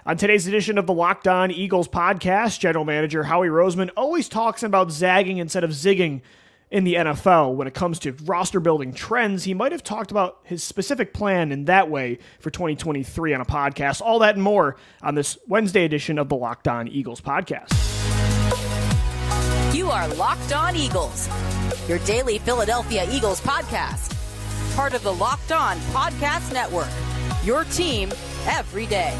On today's edition of the Locked On Eagles podcast, General Manager Howie Roseman always talks about zagging instead of zigging in the NFL. When it comes to roster building trends, he might have talked about his specific plan in that way for 2023 on a podcast. All that and more on this Wednesday edition of the Locked On Eagles podcast. You are Locked On Eagles, your daily Philadelphia Eagles podcast. Part of the Locked On Podcast Network, your team every day.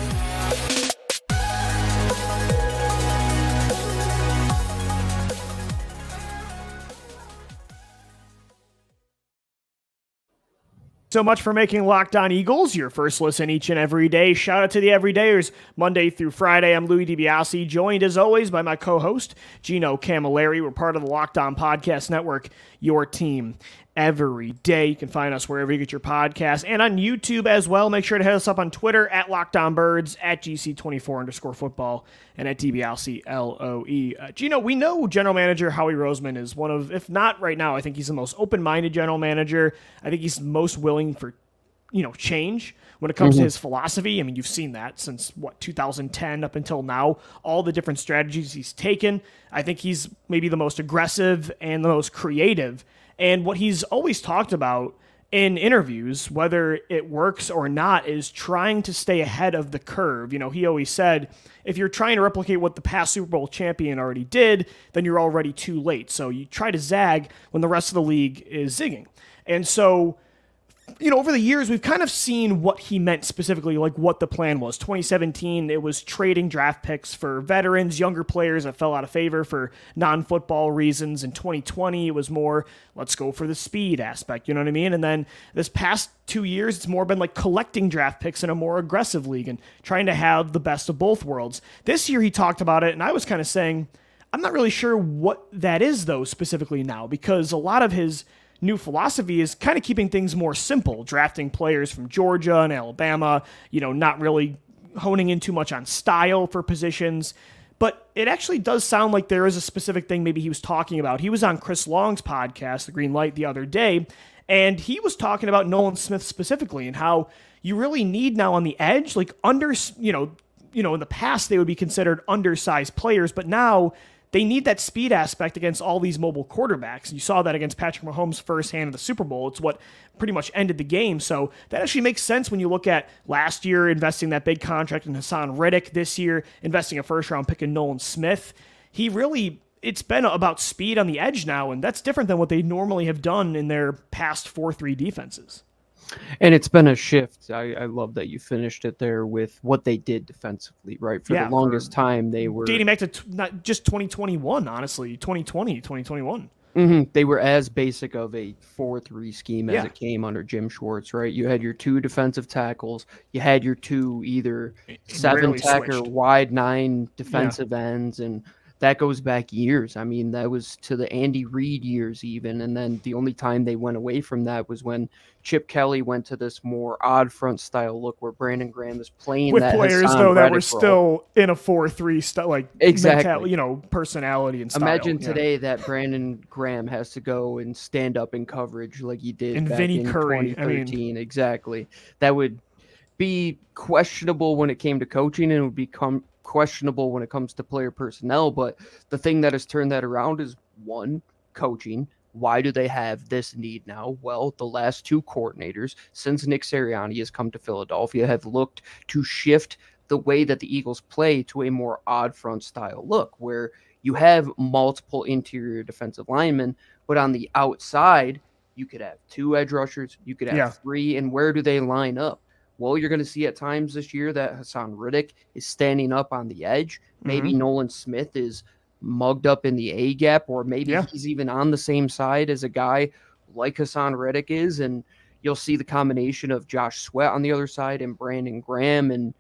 So much for making Locked On Eagles your first listen each and every day. Shout out to the everydayers, Monday through Friday. I'm Louis DiBiase, joined as always by my co-host, Gino Camilleri. We're part of the Locked On Podcast Network, your team every day. You can find us wherever you get your podcasts and on YouTube as well. Make sure to hit us up on Twitter at LockedOnBirds, at GC24_football, and at DBLCLOE. Gino, we know General Manager Howie Roseman is one of, if not right now, I think he's the most open-minded general manager. I think he's most willing for, change when it comes to his philosophy. I mean, you've seen that since, 2010 up until now, all the different strategies he's taken. I think he's maybe the most aggressive and the most creative. And what he's always talked about in interviews, whether it works or not, is trying to stay ahead of the curve. He always said, if you're trying to replicate what the past Super Bowl champion already did, then you're already too late. So you try to zag when the rest of the league is zigging. And so, over the years, we've kind of seen what he meant specifically, like what the plan was. 2017, it was trading draft picks for veterans, younger players that fell out of favor for non-football reasons. In 2020, it was more, let's go for the speed aspect, you know what I mean? And then this past 2 years, it's more been like collecting draft picks in a more aggressive league and trying to have the best of both worlds. This year, he talked about it, and I was kind of saying, I'm not really sure what that is, though, specifically now, because a lot of his new philosophy is kind of keeping things more simple, drafting players from Georgia and Alabama, not really honing in too much on style for positions. But it actually does sound like there is a specific thing maybe he was talking about. He was on Chris Long's podcast, The Green Light, the other day, and he was talking about Nolan Smith specifically and how you really need now on the edge, like in the past they would be considered undersized players, but now they need that speed aspect against all these mobile quarterbacks. You saw that against Patrick Mahomes' first hand of the Super Bowl. It's what pretty much ended the game. So that actually makes sense when you look at last year investing that big contract in Haason Reddick, this year investing a first-round pick in Nolan Smith. It's been about speed on the edge now, and that's different than what they normally have done in their past 4-3 defenses. And it's been a shift. I love that you finished it there with what they did defensively, right? For the longest time, they were dating back to not just 2021, honestly, 2020, 2021. They were as basic of a 4-3 scheme as it came under Jim Schwartz, right? You had your two defensive tackles. You had your two either 7-tech or wide 9 defensive ends, and that goes back years. I mean, that was to the Andy Reid years even. And then the only time they went away from that was when Chip Kelly went to this more odd front style look where Brandon Graham is playing with that players Haason though that Reddick were still in a 4-3 style, exactly. Personality and style. Imagine today that Brandon Graham has to go and stand up in coverage like he did and back Vinny in Curry. 2013. Exactly. That would be questionable when it came to coaching, and it would become questionable when it comes to player personnel. But the thing that has turned that around is, one, coaching. Why do they have this need now? Well, the last two coordinators since Nick Sirianni has come to Philadelphia have looked to shift the way that the Eagles play to a more odd front style look, where you have multiple interior defensive linemen, but on the outside, you could have 2 edge rushers, you could have 3, and where do they line up? Well, you're going to see at times this year that Haason Reddick is standing up on the edge. Maybe Nolan Smith is mugged up in the A gap, or maybe he's even on the same side as a guy like Haason Reddick is. And you'll see the combination of Josh Sweat on the other side and Brandon Graham. And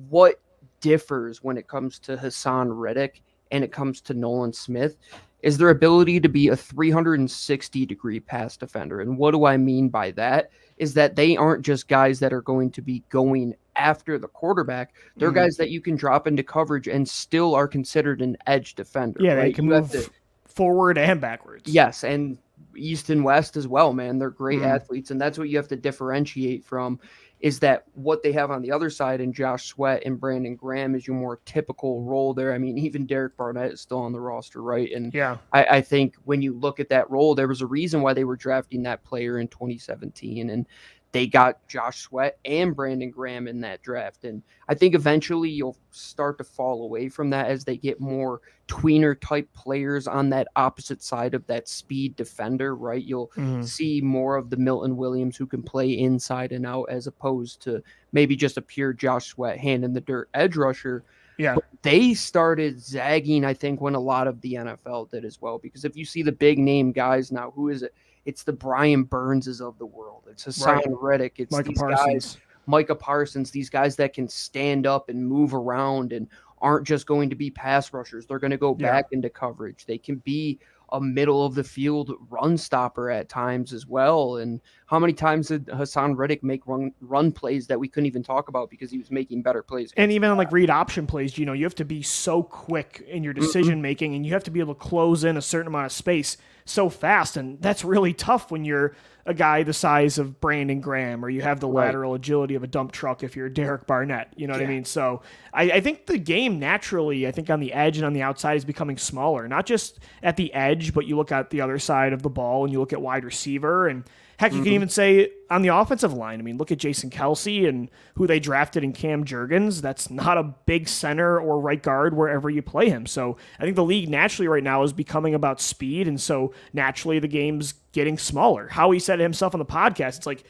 what differs when it comes to Haason Reddick and it comes to Nolan Smith is their ability to be a 360-degree pass defender. And what do I mean by that? Is that they aren't just guys that are going to be going after the quarterback. They're guys that you can drop into coverage and still are considered an edge defender. Yeah, right? They can move forward and backwards. Yes, and East and West as well, man. They're great athletes, and that's what you have to differentiate from is that what they have on the other side in Josh Sweat and Brandon Graham is your more typical role there. I mean, even Derek Barnett is still on the roster, right? And I think when you look at that role, there was a reason why they were drafting that player in 2017, and they got Josh Sweat and Brandon Graham in that draft. And I think eventually you'll start to fall away from that as they get more tweener type players on that opposite side of that speed defender, right? You'll see more of the Milton Williams who can play inside and out as opposed to maybe just a pure Josh Sweat hand in the dirt edge rusher. Yeah. But they started zagging, I think, when a lot of the NFL did as well. Because if you see the big name guys now, who is it? It's the Brian Burnses of the world. It's Haason Reddick. It's Micah these Parsons. guys, Micah Parsons, these guys that can stand up and move around and aren't just going to be pass rushers. They're going to go back into coverage. They can be a middle of the field run stopper at times as well. And how many times did Haason Reddick make run plays that we couldn't even talk about because he was making better plays? And even like read option plays, you have to be so quick in your decision making, and you have to be able to close in a certain amount of space so fast. And that's really tough when you're a guy the size of Brandon Graham, or you have the lateral agility of a dump truck if you're Derek Barnett. You know what I mean? So I think the game naturally, I think on the edge and on the outside is becoming smaller, not just at the edge, but you look at the other side of the ball and you look at wide receiver, and heck, you can even say on the offensive line. I mean, look at Jason Kelce and who they drafted in Cam Jurgens. That's not a big center or right guard wherever you play him. So I think the league naturally right now is becoming about speed, and so naturally the game's getting smaller. Howie said it himself on the podcast. It's like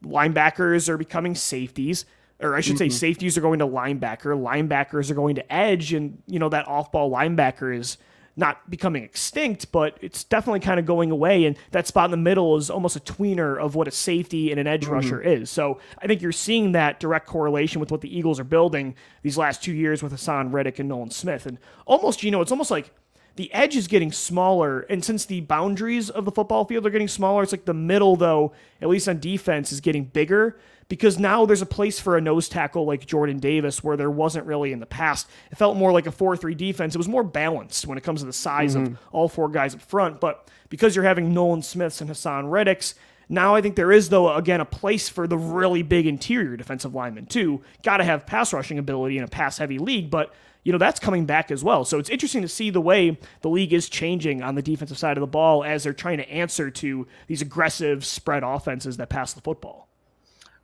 linebackers are becoming safeties, or I should say safeties are going to linebackers are going to edge, and that off-ball linebacker is not becoming extinct, but it's definitely kind of going away, and that spot in the middle is almost a tweener of what a safety and an edge rusher is. So I think you're seeing that direct correlation with what the Eagles are building these last 2 years with Haason Reddick and Nolan Smith. And almost, it's almost like the edge is getting smaller, and since the boundaries of the football field are getting smaller, it's like the middle, though, at least on defense, is getting bigger, because now there's a place for a nose tackle like Jordan Davis where there wasn't really in the past. It felt more like a 4-3 defense. It was more balanced when it comes to the size of all four guys up front, but because you're having Nolan Smiths and Haason Reddicks, now I think there is, though, again, a place for the really big interior defensive linemen, too. Got to have pass rushing ability in a pass-heavy league, but that's coming back as well. So it's interesting to see the way the league is changing on the defensive side of the ball as they're trying to answer to these aggressive spread offenses that pass the football.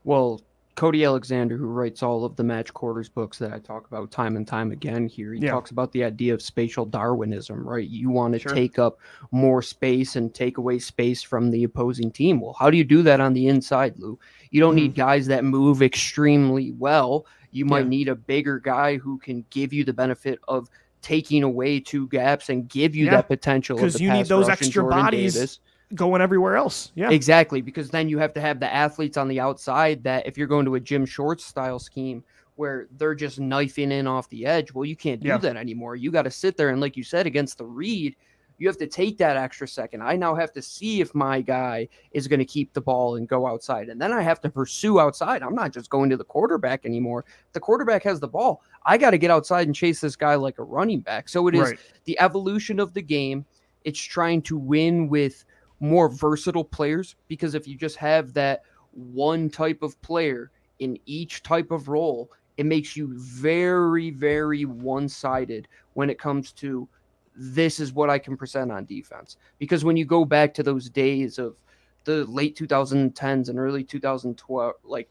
Well, Cody Alexander, who writes all of the Match Quarters books that I talk about time and time again here, he talks about the idea of spatial Darwinism, right? You want to take up more space and take away space from the opposing team. Well, how do you do that on the inside, Lou? You don't need guys that move extremely well. You might need a bigger guy who can give you the benefit of taking away two gaps and give you that potential. Because you need those extra Jordan bodies Davis going everywhere else. Yeah, exactly. Because then you have to have the athletes on the outside that if you're going to a Jim Shorts style scheme where they're just knifing in off the edge, well, you can't do that anymore. You got to sit there and, like you said, against the read, you have to take that extra second. I now have to see if my guy is going to keep the ball and go outside. And then I have to pursue outside. I'm not just going to the quarterback anymore. If the quarterback has the ball, I got to get outside and chase this guy like a running back. So it is the evolution of the game. It's trying to win with more versatile players, because if you just have that one type of player in each type of role, it makes you very, very one-sided when it comes to this is what I can present on defense. Because when you go back to those days of the late 2010s and early 2012, like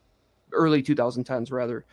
early 2010s rather,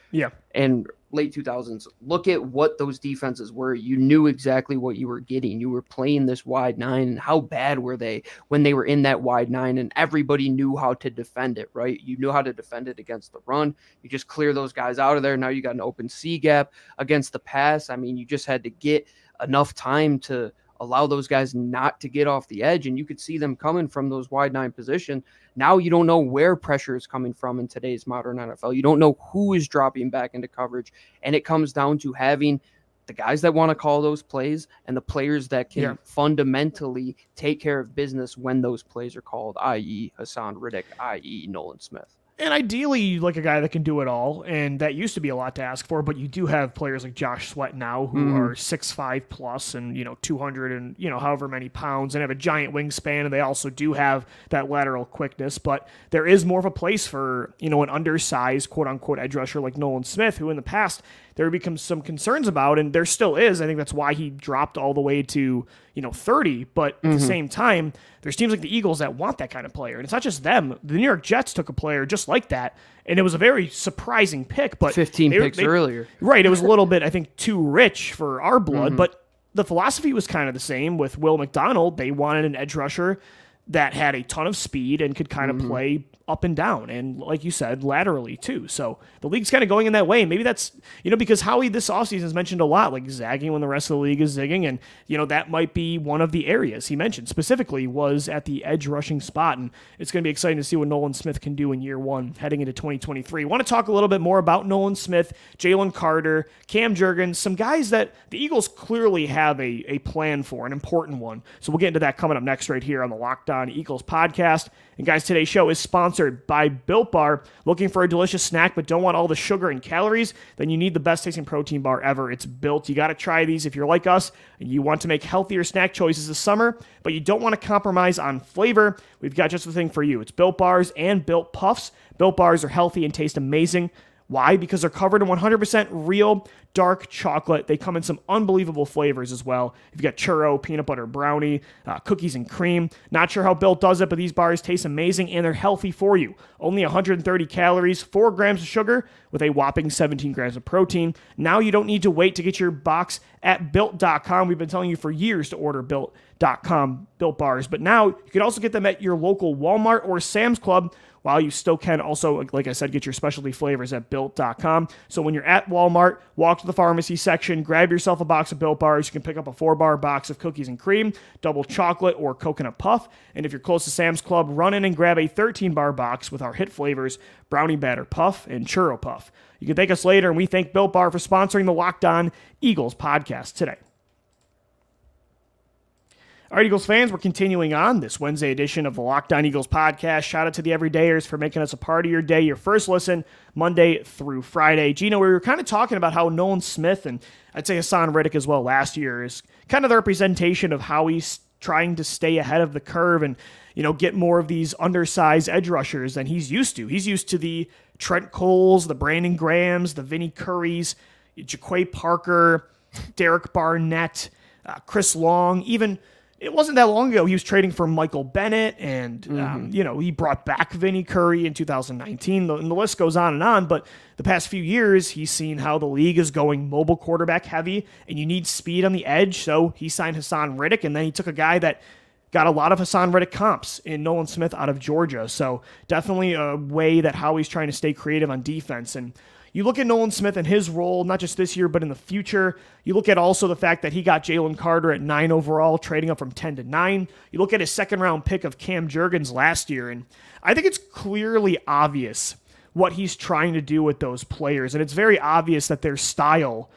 and late 2000s, look at what those defenses were. You knew exactly what you were getting. You were playing this wide nine, and how bad were they when they were in that wide nine, and everybody knew how to defend it, right? You knew how to defend it against the run. You just clear those guys out of there. Now you got an open C gap against the pass. I mean, you just had to get enough time to allow those guys not to get off the edge, and you could see them coming from those wide nine position. Now you don't know where pressure is coming from in today's modern NFL. You don't know who is dropping back into coverage, and it comes down to having the guys that want to call those plays and the players that can fundamentally take care of business when those plays are called, i.e. Haason Reddick, i.e. Nolan Smith. And ideally, you like a guy that can do it all, and that used to be a lot to ask for, but you do have players like Josh Sweat now who are 6'5 plus and, 200 and, however many pounds and have a giant wingspan, and they also do have that lateral quickness, but there is more of a place for, an undersized, quote-unquote, edge rusher like Nolan Smith, who in the past there become some concerns about, and there still is. I think that's why he dropped all the way to, 30, but at the same time, there's teams like the Eagles that want that kind of player, and it's not just them. The New York Jets took a player just like that, and it was a very surprising pick, but 15 picks earlier. Right, it was a little bit, I think, too rich for our blood, but the philosophy was kind of the same with Will McDonald. They wanted an edge rusher that had a ton of speed and could kind of play up and down, and like you said, laterally too. So the league's kind of going in that way. Maybe that's, because Howie this offseason has mentioned a lot, like zagging when the rest of the league is zigging, and, that might be one of the areas he mentioned specifically was at the edge rushing spot, and it's going to be exciting to see what Nolan Smith can do in year one heading into 2023. I want to talk a little bit more about Nolan Smith, Jalen Carter, Cam Jurgens, some guys that the Eagles clearly have a plan for, an important one. So we'll get into that coming up next right here on the Locked On Eagles podcast. And guys, today's show is sponsored by Built Bar. Looking for a delicious snack but don't want all the sugar and calories? Then you need the best tasting protein bar ever. It's Built. You got to try these if you're like us and you want to make healthier snack choices this summer, but you don't want to compromise on flavor. We've got just the thing for you. It's Built Bars and Built Puffs. Built Bars are healthy and taste amazing. Why? Because they're covered in 100% real dark chocolate. They come in some unbelievable flavors as well. You've got churro, peanut butter brownie, cookies and cream. Not sure how Built does it, but these bars taste amazing and they're healthy for you. Only 130 calories, 4 grams of sugar with a whopping 17 grams of protein. Now you don't need to wait to get your box at Built.com. We've been telling you for years to order Built.com Built Bars, but now you can also get them at your local Walmart or Sam's Club, while you still can also, like I said, get your specialty flavors at Built.com. So when you're at Walmart, walk to the pharmacy section, grab yourself a box of Built Bars. You can pick up a 4-bar box of cookies and cream, double chocolate, or coconut puff. And if you're close to Sam's Club, run in and grab a 13-bar box with our hit flavors, brownie batter puff and churro puff. You can thank us later, and we thank Built Bar for sponsoring the Locked On Eagles podcast today. All right, Eagles fans, we're continuing on this Wednesday edition of the Locked On Eagles podcast. Shout out to the Everydayers for making us a part of your day, your first listen, Monday through Friday. Gino, we were kind of talking about how Nolan Smith, and I'd say Haason Reddick as well last year, is kind of the representation of how he's trying to stay ahead of the curve and, get more of these undersized edge rushers than he's used to. He's used to the Trent Coles, the Brandon Grahams, the Vinnie Currys, Jaquay Parker, Derek Barnett, Chris Long, even... It wasn't that long ago he was trading for Michael Bennett, and he brought back Vinnie Curry in 2019, and the list goes on, but the past few years he's seen how the league is going mobile quarterback heavy, and you need speed on the edge, so he signed Haason Reddick, and then he took a guy that got a lot of Haason Reddick comps in Nolan Smith out of Georgia, so definitely a way that Howie's trying to stay creative on defense. And you look at Nolan Smith and his role, not just this year, but in the future. You look at also the fact that he got Jalen Carter at 9 overall, trading up from 10 to 9. You look at his second-round pick of Cam Jurgens last year, and I think it's clearly obvious what he's trying to do with those players, and it's very obvious that their style,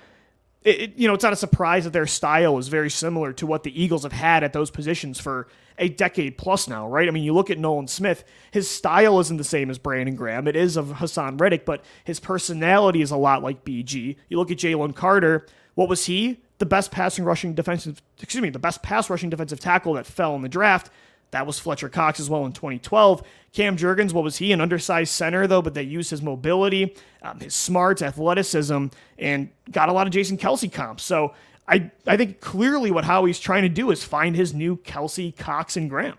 it's not a surprise that their style is very similar to what the Eagles have had at those positions for a decade plus now, right? I mean, you look at Nolan Smith, his style isn't the same as Brandon Graham. It is of Haason Reddick, but his personality is a lot like BG. You look at Jalen Carter, what was he? The best pass rushing defensive tackle that fell in the draft. That was Fletcher Cox as well in 2012. Cam Jurgens, what was he? An undersized center, though, but they used his mobility, his smarts, athleticism, and got a lot of Jason Kelce comps. So I think clearly what Howie's trying to do is find his new Kelce, Cox, and Graham.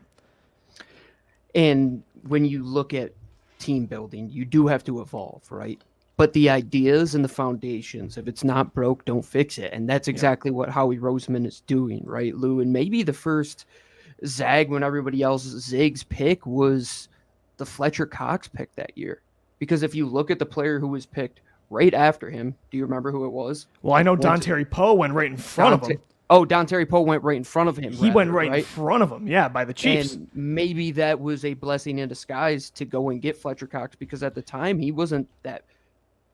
And when you look at team building, you do have to evolve, right? But the ideas and the foundations, if it's not broke, don't fix it. And that's exactly what Howie Roseman is doing, right, Lou? And maybe the first zag when everybody else zigs pick was the Fletcher Cox pick that year. Because if you look at the player who was picked right after him, do you remember who it was? Well, I know Dontari Poe went right in front of him. Oh, Dontari Poe went right in front of him. He went right in front of him, by the Chiefs. And maybe that was a blessing in disguise to go and get Fletcher Cox, because at the time he wasn't that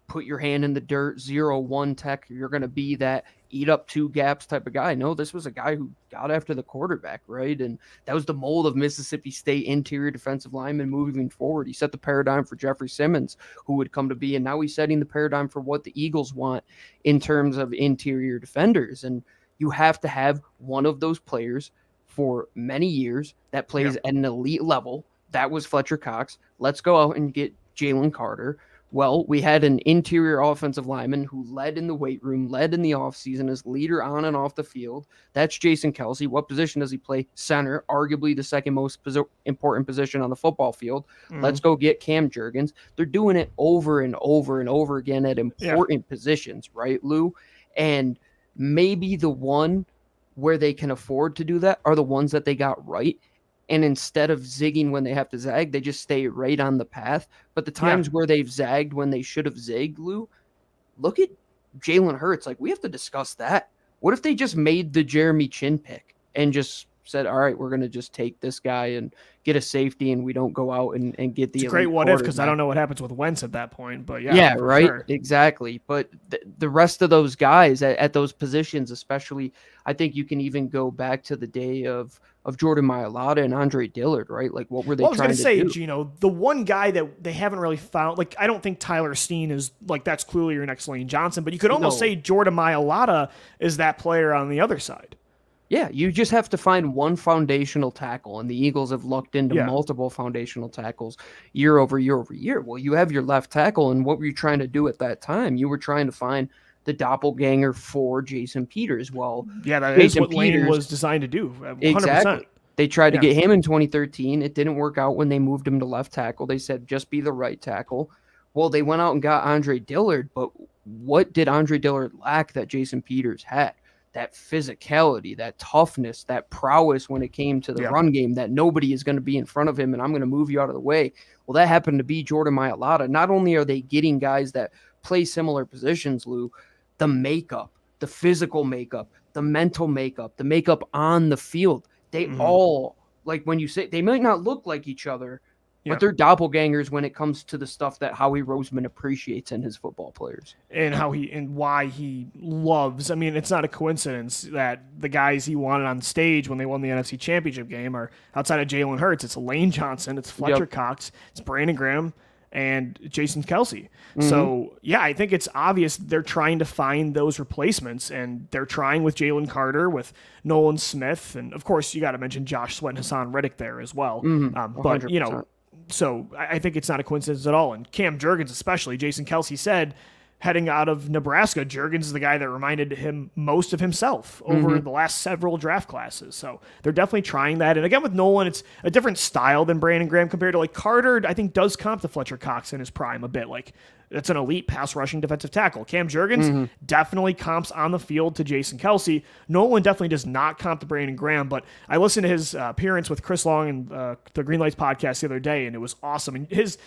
put your hand in the dirt 0-1 tech. You're going to be that eat up two gaps type of guy. No, this was a guy who got after the quarterback, right? And that was the mold of Mississippi State interior defensive lineman moving forward. He set the paradigm for Jeffrey Simmons, who would come to be, and now he's setting the paradigm for what the Eagles want in terms of interior defenders. And you have to have one of those players for many years that plays at an elite level. That was Fletcher Cox. Let's go out and get Jalen Carter. Well, we had an interior offensive lineman who led in the weight room, led in the offseason as leader on and off the field. That's Jason Kelce. What position does he play? Center, arguably the second most important position on the football field. Let's go get Cam Jurgens. They're doing it over and over and over again at important positions, right, Lou? And maybe the one where they can afford to do that are the ones that they got right. And instead of zigging when they have to zag, they just stay right on the path. But the times where they've zagged when they should have zigged, Lou, look at Jalen Hurts. Like, we have to discuss that. What if they just made the Jeremy Chin pick and just said, all right, we're going to just take this guy and get a safety, and we don't go out and get the it's a great what if, because I don't know what happens with Wentz at that point. But yeah, right, sure. Exactly. But the rest of those guys at those positions, especially, I think you can even go back to the day of Jordan Mailata and Andre Dillard, right? Like, what were they trying to do? I was going to say, Gino, the one guy that they haven't really found, like, I don't think Tyler Steen is, like, that's clearly your next Lane Johnson, but you could almost say Jordan Mailata is that player on the other side. Yeah, you just have to find one foundational tackle, and the Eagles have looked into multiple foundational tackles year over year over year. Well, you have your left tackle, and what were you trying to do at that time? You were trying to find the doppelganger for Jason Peters. Well, that Jason is what Lane was designed to do. 100%. Exactly. They tried to get him in 2013. It didn't work out when they moved him to left tackle. They said, just be the right tackle. Well, they went out and got Andre Dillard, but what did Andre Dillard lack that Jason Peters had? That physicality, that toughness, that prowess when it came to the run game, that nobody is going to be in front of him and I'm going to move you out of the way. Well, that happened to be Jordan Mailata. Not only are they getting guys that play similar positions, Lou, the makeup, the physical makeup, the mental makeup, the makeup on the field, they all, like, when you say they might not look like each other, but they're doppelgangers when it comes to the stuff that Howie Roseman appreciates in his football players. And why he loves. I mean, it's not a coincidence that the guys he wanted on stage when they won the NFC Championship game are outside of Jalen Hurts. It's Lane Johnson, it's Fletcher Cox, it's Brandon Graham, and Jason Kelce. So, I think it's obvious they're trying to find those replacements, and they're trying with Jalen Carter, with Nolan Smith, and, of course, you got to mention Josh Sweat and Haason Reddick there as well. But, so I think it's not a coincidence at all. And Cam Jurgens especially, Jason Kelce said, heading out of Nebraska, Jurgens is the guy that reminded him most of himself over the last several draft classes. So they're definitely trying that. And again, with Nolan, it's a different style than Brandon Graham compared to, like, Carter, I think does comp to Fletcher Cox in his prime a bit. Like, it's an elite pass rushing defensive tackle. Cam Jurgens definitely comps on the field to Jason Kelce. Nolan definitely does not comp to Brandon Graham, but I listened to his appearance with Chris Long and the Green Lights podcast the other day, and it was awesome. And his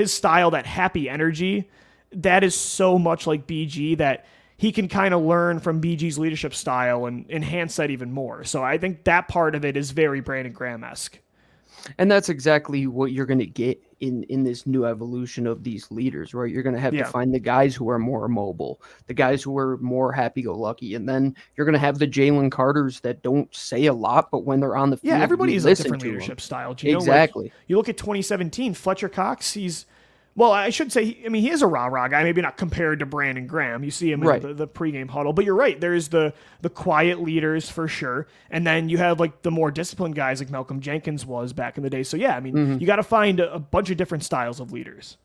style, that happy energy, that is so much like BG that he can kind of learn from BG's leadership style and enhance that even more. So I think that part of it is very Brandon Graham-esque. And that's exactly what you're going to get in this new evolution of these leaders, right? You're going to have to find the guys who are more mobile, the guys who are more happy-go-lucky, and then you're going to have the Jalen Carters that don't say a lot, but when they're on the field, everybody has a different leadership style. Gino. Exactly. Like, you look at 2017, Fletcher Cox, well, I should say, he is a rah-rah guy, maybe not compared to Brandon Graham. You see him in the pregame huddle. But you're right, there's the quiet leaders for sure. And then you have, like, the more disciplined guys like Malcolm Jenkins was back in the day. So, you got to find a bunch of different styles of leaders.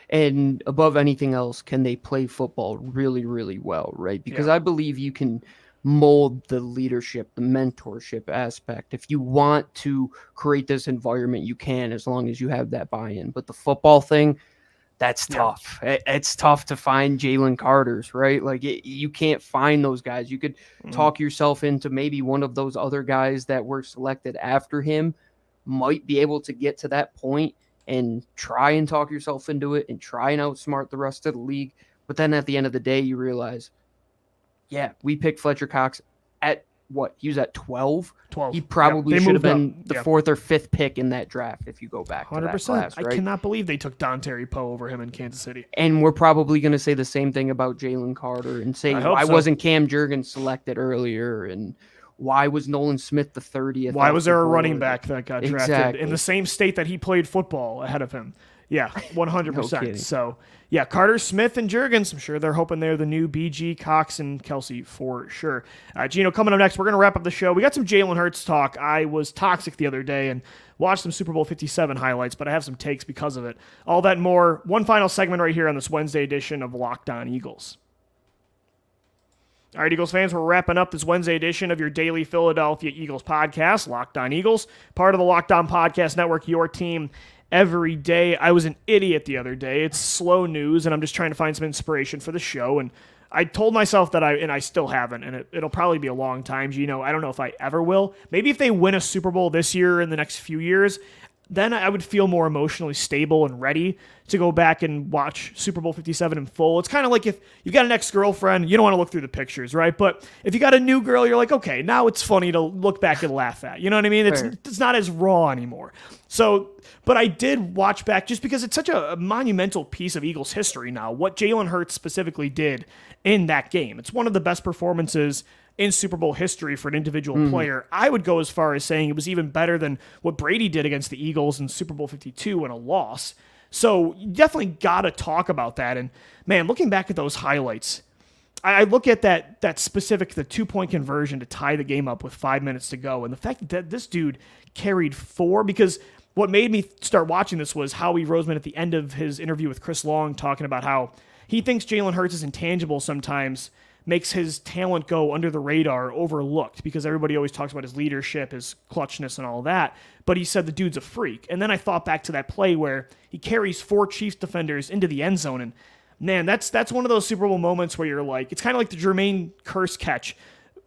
And above anything else, can they play football really, really well, right? Because I believe you can mold the leadership, the mentorship aspect. If you want to create this environment, you can, as long as you have that buy-in. But the football thing, that's tough. It's tough to find Jalen Carters, right? Like, you can't find those guys. You could talk yourself into maybe one of those other guys that were selected after him might be able to get to that point and try and talk yourself into it and try and outsmart the rest of the league. But then at the end of the day, you realize, we picked Fletcher Cox at he was at 12. 12. He probably They should have moved been up. the Yep. 4th or 5th pick in that draft if you go back to 100%. that class, right? I cannot believe they took Dontari Poe over him in Kansas City. And we're probably going to say the same thing about Jalen Carter and say, why wasn't Cam Jurgens selected earlier? And why was Nolan Smith the 30th? Why was there a running back that got drafted Exactly. in the same state that he played football ahead of him? Yeah, 100%. kidding. So, yeah, Carter, Smith, and Jurgens, I'm sure they're hoping they're the new BG, Cox, and Kelce for sure. Gino, coming up next, we're going to wrap up the show. We got some Jalen Hurts talk. I was toxic the other day and watched some Super Bowl 57 highlights, but I have some takes because of it. All that and more. One final segment right here on this Wednesday edition of Locked On Eagles. All right, Eagles fans, we're wrapping up this Wednesday edition of your daily Philadelphia Eagles podcast, Locked On Eagles, part of the Locked On Podcast Network, your team every day. I was an idiot the other day. It's slow news, and I'm just trying to find some inspiration for the show. And I told myself that I still haven't, and it'll probably be a long time, Gino. I don't know if I ever will. Maybe if they win a Super Bowl this year in the next few years, then I would feel more emotionally stable and ready to go back and watch Super Bowl 57 in full. It's kind of like if you've got an ex-girlfriend, you don't want to look through the pictures, right? But if you got a new girl, you're like, okay, now it's funny to look back and laugh at. You know what I mean? It's not as raw anymore. So, but I did watch back just because it's such a monumental piece of Eagles history now, what Jalen Hurts specifically did in that game. It's one of the best performances in Super Bowl history for an individual player. I would go as far as saying it was even better than what Brady did against the Eagles in Super Bowl 52 in a loss. So you definitely got to talk about that. And man, looking back at those highlights, I look at that specific, the 2-point conversion to tie the game up with 5 minutes to go. And the fact that this dude carried 4, because what made me start watching this was Howie Roseman at the end of his interview with Chris Long talking about how he thinks Jalen Hurts is intangible sometimes, makes his talent go under the radar, overlooked, because everybody always talks about his leadership, his clutchness, and all that. But he said the dude's a freak. And then I thought back to that play where he carries 4 Chiefs defenders into the end zone. And man, that's one of those Super Bowl moments where you're like, it's kind of like the Jermaine Kearse catch,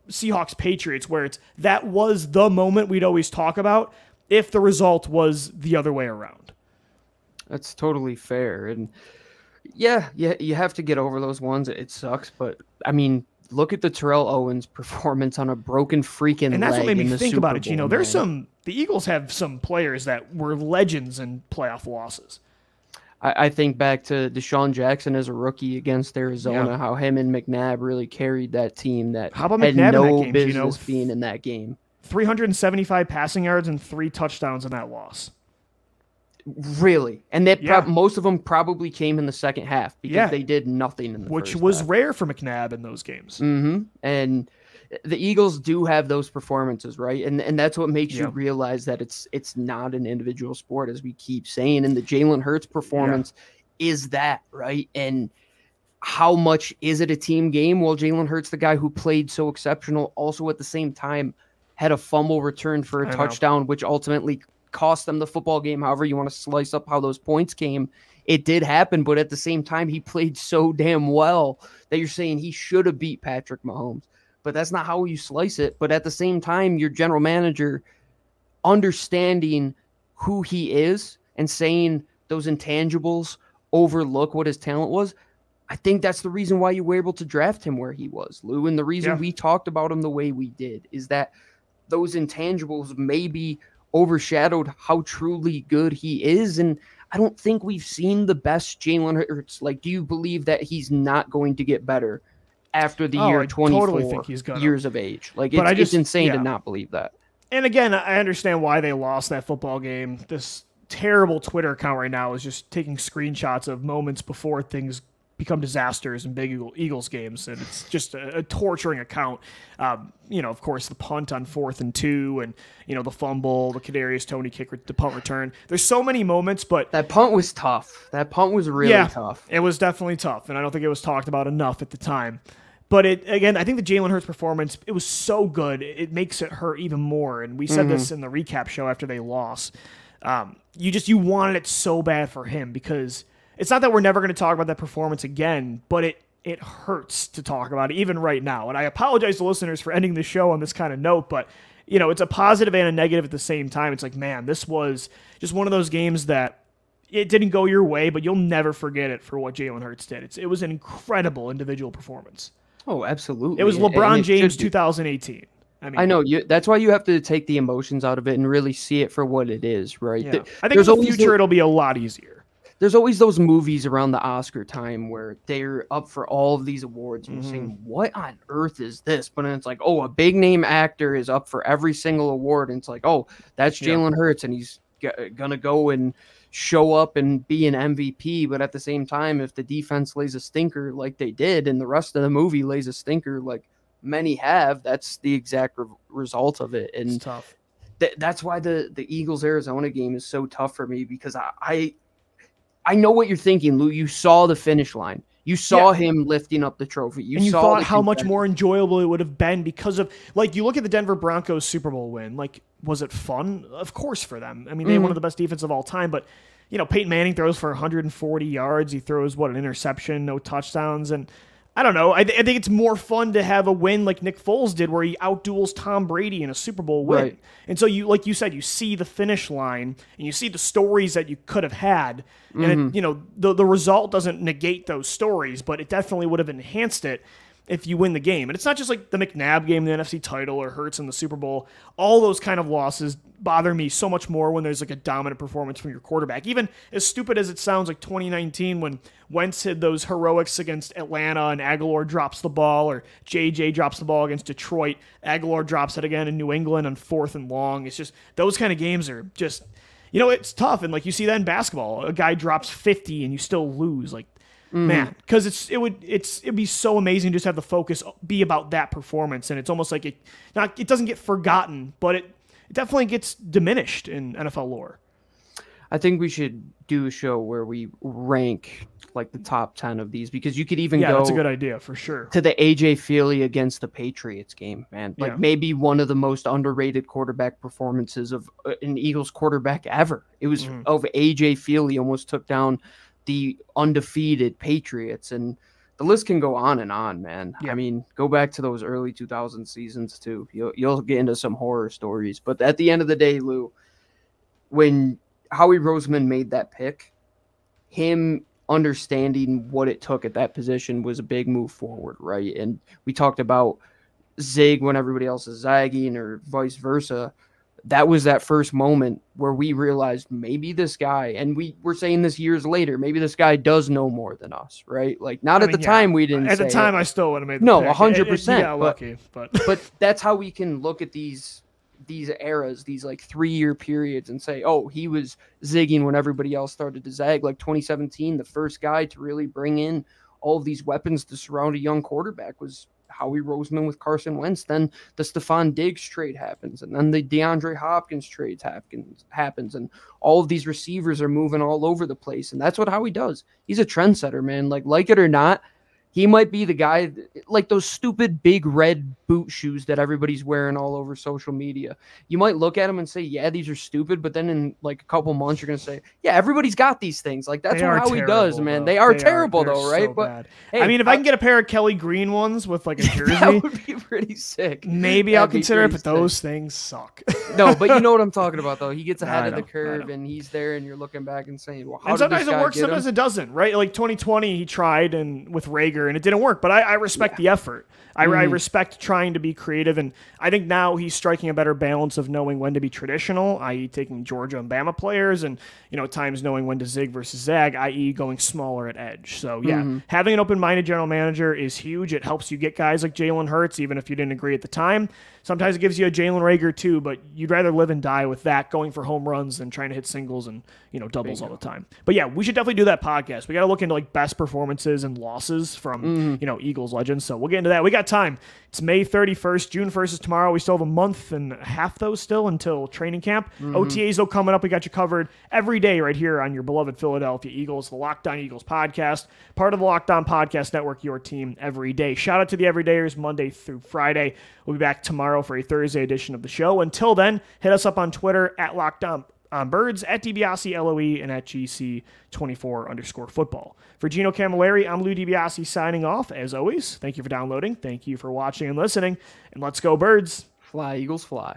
Seahawks Patriots, where that was the moment we'd always talk about if the result was the other way around. That's totally fair. And yeah, you have to get over those ones. It sucks, but I mean, look at the Terrell Owens performance on a broken freaking leg. And that's what made me think Super about it, Bowl, Gino. There's the Eagles have some players that were legends in playoff losses. I think back to Deshaun Jackson as a rookie against Arizona, how him and McNabb really carried that team that How about had McNabb no in that game, business Gino? being in that game. 375 passing yards and 3 touchdowns in that loss. Really? And that most of them probably came in the second half because they did nothing in the which first was half. rare for McNabb in those games. And the Eagles do have those performances, right? And that's what makes you realize that it's not an individual sport, as we keep saying. And the Jalen Hurts performance is that, right? And how much is it a team game? Well, Jalen Hurts, the guy who played so exceptional, also at the same time had a fumble return for a touchdown, which ultimately cost them the football game. However you want to slice up how those points came, it did happen. But at the same time, he played so damn well that you're saying he should have beat Patrick Mahomes. But that's not how you slice it. But at the same time, your general manager understanding who he is and saying those intangibles overlook what his talent was, I think that's the reason why you were able to draft him where he was, Lou. And the reason we talked about him the way we did is that those intangibles maybe overshadowed how truly good he is. And I don't think we've seen the best Jalen Hurts. Like, do you believe that he's not going to get better after the year 24 totally think he's gonna. years of age? Like, But it's insane to not believe that. And again, I understand why they lost that football game. This terrible Twitter account right now is just taking screenshots of moments before things become disasters in big Eagles games, and it's just a torturing account. Of course, the punt on 4th and 2, and the fumble, the Kadarius Toney kick, the punt return. There's so many moments, but that punt was tough. That punt was really tough. It was definitely tough, and I don't think it was talked about enough at the time. But I think the Jalen Hurts performance, it was so good, it makes it hurt even more. And we said this in the recap show after they lost. You wanted it so bad for him, because it's not that we're never going to talk about that performance again, but it hurts to talk about it even right now. And I apologize to listeners for ending the show on this kind of note, but it's a positive and a negative at the same time. It's like, man, this was just one of those games that it didn't go your way, but you'll never forget it for what Jalen Hurts did. It was an incredible individual performance. Oh, absolutely. It was LeBron James 2018. I know that's why you have to take the emotions out of it and really see it for what it is, right? Yeah. I think in the future it'll be a lot easier. There's always those movies around the Oscar time where they're up for all of these awards and you're saying, what on earth is this? But then it's like, oh, a big name actor is up for every single award. And it's like, oh, that's Jalen Hurts and he's going to go and show up and be an MVP. But at the same time, if the defense lays a stinker like they did and the rest of the movie lays a stinker like many have, that's the exact result of it. And it's tough. That's why the Eagles-Arizona game is so tough for me, because I know what you're thinking, Lou. You saw the finish line. You saw him lifting up the trophy. You thought how much more enjoyable it would have been because of, like, you look at the Denver Broncos Super Bowl win. Like, was it fun? Of course for them. I mean, they have one of the best defense of all time, but, you know, Peyton Manning throws for 140 yards. He throws, an interception, no touchdowns. And I don't know. I think it's more fun to have a win like Nick Foles did where he outduels Tom Brady in a Super Bowl win. Right. And so you, like you said, you see the finish line and you see the stories that you could have had. And, the result doesn't negate those stories, but it definitely would have enhanced it if you win the game. And it's not just like the McNabb game, the NFC title, or Hurts in the Super Bowl. All those kind of losses bother me so much more when there's like a dominant performance from your quarterback. Even as stupid as it sounds, like 2019 when Wentz did those heroics against Atlanta and Aguilar drops the ball, or JJ drops the ball against Detroit. Aguilar drops it again in New England on 4th and long. It's just, those kind of games are just, it's tough. And like you see that in basketball, a guy drops 50 and you still lose. Like, man, because it'd be so amazing just to have the focus be about that performance, and it's almost like it doesn't get forgotten, but it definitely gets diminished in NFL lore. I think we should do a show where we rank like the top 10 of these, because you could even go. That's a good idea for sure. To the AJ Feely against the Patriots game, man. Like maybe one of the most underrated quarterback performances of an Eagles quarterback ever. It was of AJ Feely, almost took down the undefeated Patriots, and the list can go on and on, man. I mean, go back to those early 2000 seasons too. You'll get into some horror stories, but at the end of the day, Lou, when Howie Roseman made that pick, him understanding what it took at that position was a big move forward, right? And we talked about zig when everybody else is zagging, or vice versa. That was that first moment where we realized maybe this guy, and we were saying this years later, maybe this guy does know more than us, right? Like, not at the time we didn't. At the time, I still would have made the no, pick. 100%. Lucky, but but that's how we can look at these eras, these like 3-year periods, and say, oh, he was zigging when everybody else started to zag. Like 2017, the first guy to really bring in all of these weapons to surround a young quarterback was Howie Roseman with Carson Wentz. Then the Stephon Diggs trade happens, and then the DeAndre Hopkins trade happens, and all of these receivers are moving all over the place, and that's what Howie does. He's a trendsetter, man. Like it or not, he might be the guy, like those stupid big red boot shoes that everybody's wearing all over social media. You might look at them and say, yeah, these are stupid. But then in like a couple months, you're going to say, yeah, everybody's got these things. Like, that's what Howie does, man. They are terrible, though, right? So but hey, I mean, if I can get a pair of Kelly Green ones with like a jersey, that would be pretty sick. Maybe I'll consider it, but those things suck. No, but you know what I'm talking about, though. He gets ahead of the curve, and he's there, and you're looking back and saying, well, how and did this sometimes guy it works, get sometimes him? it doesn't, right? Like 2020, he tried and with Rager, and it didn't work. But I respect the effort. I respect trying to be creative, and I think now he's striking a better balance of knowing when to be traditional, i.e. taking Georgia and Bama players, and at times knowing when to zig versus zag, i.e. going smaller at edge. So having an open-minded general manager is huge. It helps you get guys like Jalen Hurts, even if you didn't agree at the time. Sometimes it gives you a Jalen Rager too, but you'd rather live and die with that, going for home runs than trying to hit singles and doubles all the time. But yeah, we should definitely do that podcast. We got to look into like best performances and losses from Eagles legends. So we'll get into that. We got time. It's May 31st. June 1st is tomorrow. We still have a month and a half though still until training camp. OTAs though coming up. We got you covered every day right here on your beloved Philadelphia Eagles, the Locked On Eagles podcast, part of the Locked On Podcast Network, your team every day. Shout out to the Everydayers Monday through Friday. We'll be back tomorrow for a Thursday edition of the show. Until then, hit us up on Twitter at Locked On Birds, at DiBiase LOE, and at GC24_football. For Gino Camilleri, I'm Lou DiBiase signing off. As always, thank you for downloading, thank you for watching and listening, and let's go Birds. Fly, Eagles, fly.